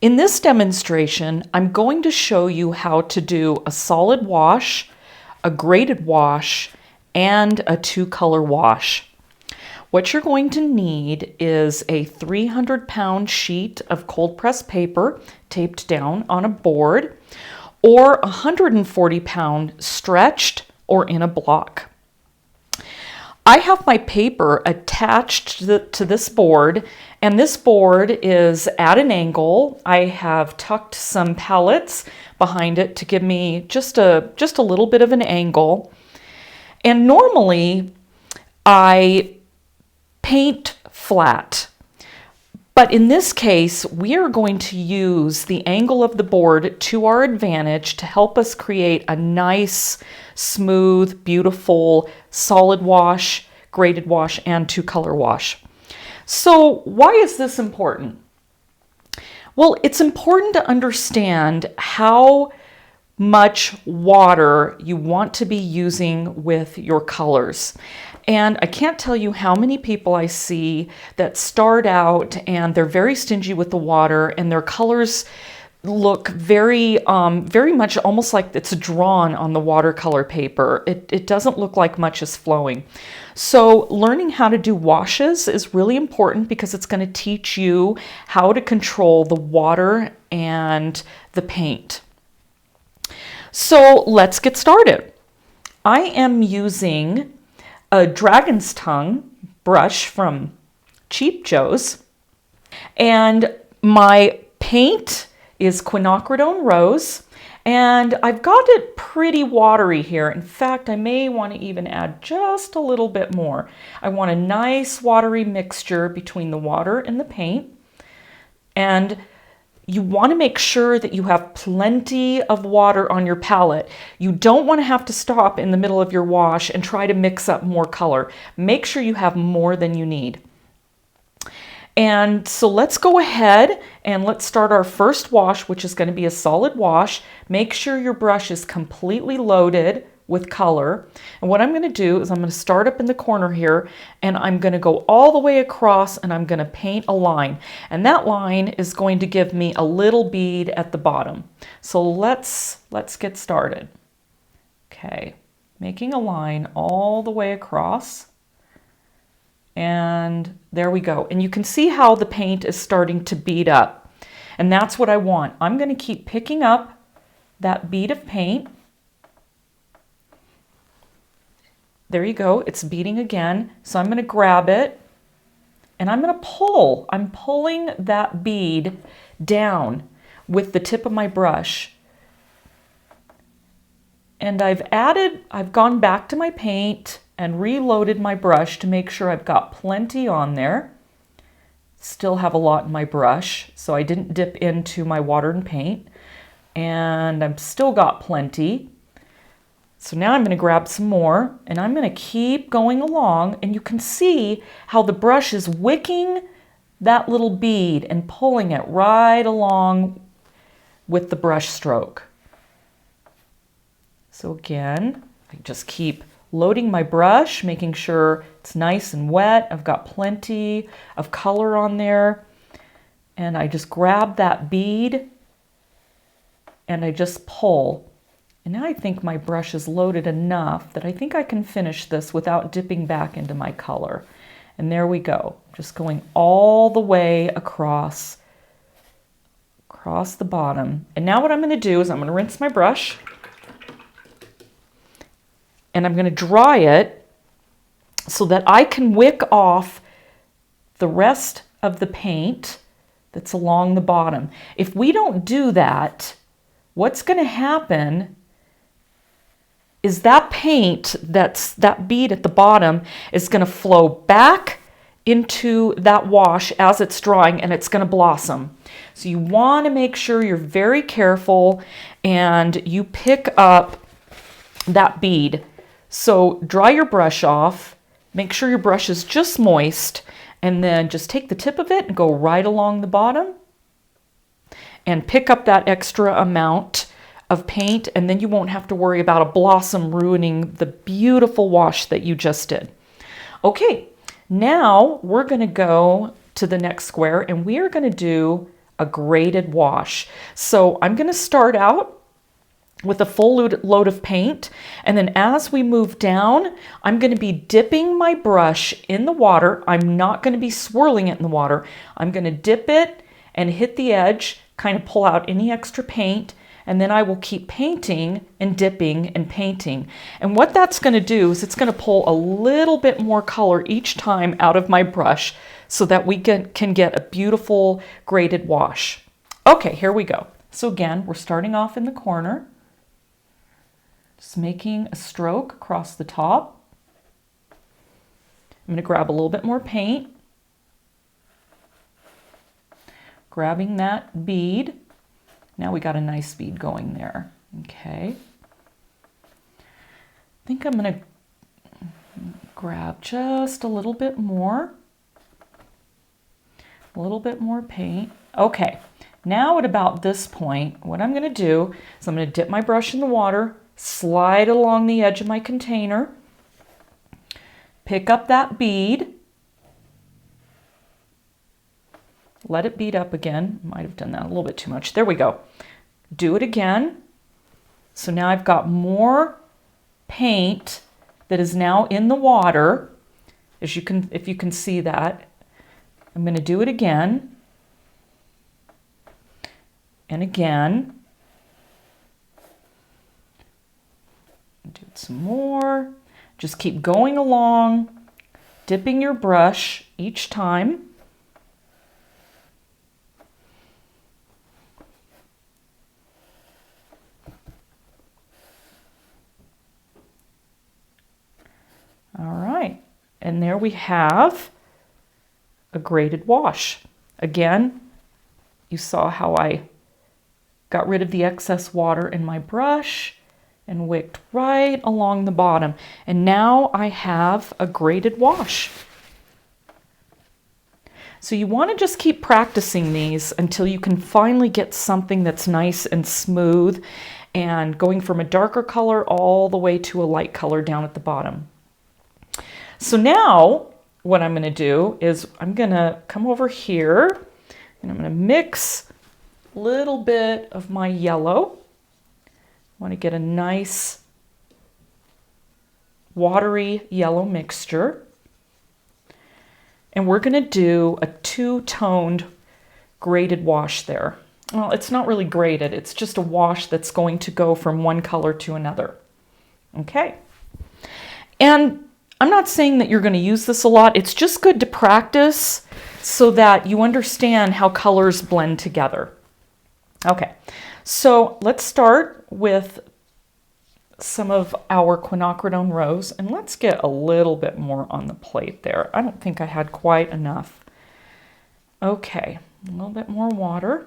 In this demonstration, I'm going to show you how to do a solid wash, a graded wash, and a two-color wash. What you're going to need is a 300-pound sheet of cold press paper taped down on a board, or a 140-pound stretched or in a block. I have my paper attached to this board, and this board is at an angle. I have tucked some pallets behind it to give me just a little bit of an angle. And normally I paint flat, but in this case we are going to use the angle of the board to our advantage to help us create a nice, smooth, beautiful solid wash, graded wash, and two-color wash. So why is this important? Well, it's important to understand how much water you want to be using with your colors. And I can't tell you how many people I see that start out and they're very stingy with the water, and their colors look very much almost like it's drawn on the watercolor paper. It doesn't look like much is flowing. So learning how to do washes is really important because it's going to teach you how to control the water and the paint. So let's get started. I am using a dragon's tongue brush from Cheap Joe's, and my paint is quinacridone rose, and I've got it pretty watery here. In fact, I may want to even add just a little bit more. I want a nice watery mixture between the water and the paint, and you want to make sure that you have plenty of water on your palette. You don't want to have to stop in the middle of your wash and try to mix up more color. Make sure you have more than you need. And so let's go ahead and let's start our first wash, which is going to be a solid wash. Make sure your brush is completely loaded with color. And what I'm going to do is I'm going to start up in the corner here, and I'm going to go all the way across, and I'm going to paint a line. And that line is going to give me a little bead at the bottom. So let's get started. Okay, making a line all the way across. And there we go. And you can see how the paint is starting to bead up. And that's what I want. I'm going to keep picking up that bead of paint. There you go. It's beading again. So I'm going to grab it and I'm going to pull. I'm pulling that bead down with the tip of my brush. And I've gone back to my paint and reloaded my brush to make sure I've got plenty on there. Still have a lot in my brush, so I didn't dip into my water and paint. And I've still got plenty. So now I'm going to grab some more, and I'm going to keep going along, and you can see how the brush is wicking that little bead and pulling it right along with the brush stroke. So again, I just keep loading my brush, making sure it's nice and wet. I've got plenty of color on there. And I just grab that bead and I just pull. And now I think my brush is loaded enough that I think I can finish this without dipping back into my color. And there we go, just going all the way across the bottom. And now what I'm going to do is I'm going to rinse my brush. And I'm going to dry it so that I can wick off the rest of the paint that's along the bottom. If we don't do that, what's going to happen is that paint, that bead at the bottom, is going to flow back into that wash as it's drying, and it's going to blossom. So you want to make sure you're very careful and you pick up that bead. So dry your brush off, make sure your brush is just moist, and then just take the tip of it and go right along the bottom and pick up that extra amount of paint, and then you won't have to worry about a blossom ruining the beautiful wash that you just did. Okay, now we're going to go to the next square and we are going to do a graded wash. So I'm going to start out with a full load of paint, and then as we move down, I'm going to be dipping my brush in the water. I'm not going to be swirling it in the water. I'm going to dip it and hit the edge, kind of pull out any extra paint, and then I will keep painting and dipping and painting. And what that's going to do is it's going to pull a little bit more color each time out of my brush so that we can get a beautiful graded wash. Okay, here we go. So again, we're starting off in the corner. Just making a stroke across the top. I'm going to grab a little bit more paint. Grabbing that bead. Now we got a nice bead going there. Okay. I think I'm going to grab just a little bit more. A little bit more paint. Okay. Now at about this point, what I'm going to do is I'm going to dip my brush in the water, slide along the edge of my container, pick up that bead, let it bead up again. Might have done that a little bit too much. There we go. Do it again. So now I've got more paint that is now in the water. If you can see that. I'm going to do it again. And again. Do it some more. Just keep going along, dipping your brush each time. All right, and there we have a graded wash. Again, you saw how I got rid of the excess water in my brush and wicked right along the bottom. And now I have a graded wash. So you want to just keep practicing these until you can finally get something that's nice and smooth and going from a darker color all the way to a light color down at the bottom. So now what I'm going to do is I'm going to come over here and I'm going to mix a little bit of my yellow. I want to get a nice watery yellow mixture. And we're going to do a two-toned graded wash there. Well, it's not really graded. It's just a wash that's going to go from one color to another. Okay. And I'm not saying that you're going to use this a lot. It's just good to practice so that you understand how colors blend together. Okay, so let's start with some of our quinacridone rose, and let's get a little bit more on the plate there. I don't think I had quite enough. Okay, a little bit more water.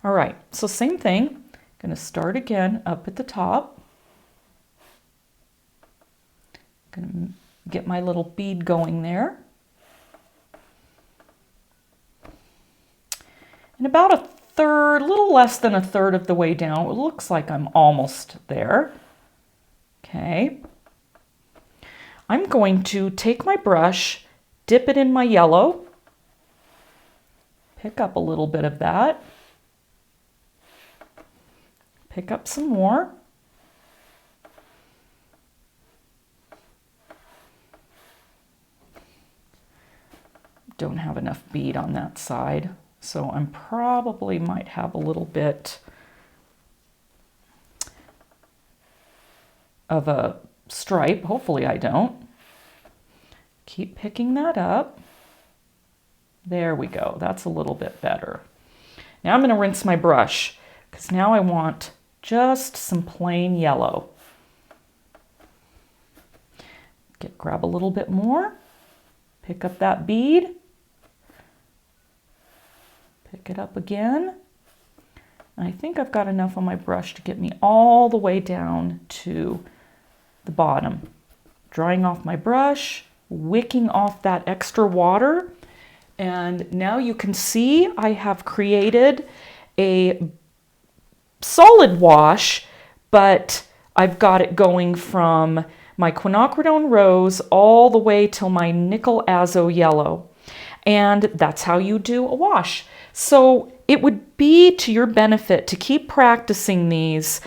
All right, so same thing. Going to start again up at the top. Going to get my little bead going there. And about a third, a little less than a third of the way down. It looks like I'm almost there. Okay. I'm going to take my brush, dip it in my yellow, pick up a little bit of that, pick up some more. Don't have enough bead on that side. So I'm probably might have a little bit of a stripe. Hopefully I don't. Keep picking that up. There we go. That's a little bit better. Now I'm going to rinse my brush because now I want just some plain yellow. Grab a little bit more. Pick up that bead. Pick it up again. And I think I've got enough on my brush to get me all the way down to the bottom. Drying off my brush, wicking off that extra water. And now you can see I have created a solid wash, but I've got it going from my quinacridone rose all the way till my nickel azo yellow. and that's how you do a wash. So it would be to your benefit to keep practicing these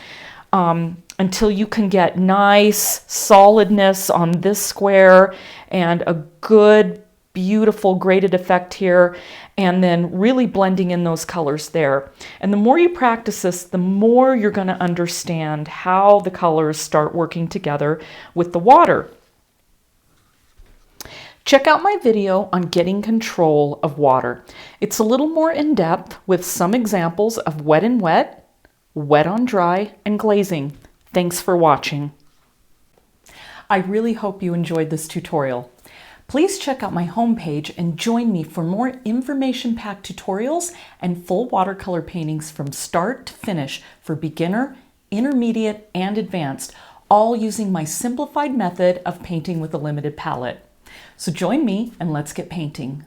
until you can get nice solidness on this square and a good, beautiful graded effect here, and then really blending in those colors there. And the more you practice this, the more you're going to understand how the colors start working together with the water. Check out my video on getting control of water. It's a little more in-depth with some examples of wet and wet, wet on dry, and glazing. Thanks for watching. I really hope you enjoyed this tutorial. Please check out my homepage and join me for more information-packed tutorials and full watercolor paintings from start to finish for beginner, intermediate, and advanced, all using my simplified method of painting with a limited palette. So join me and let's get painting.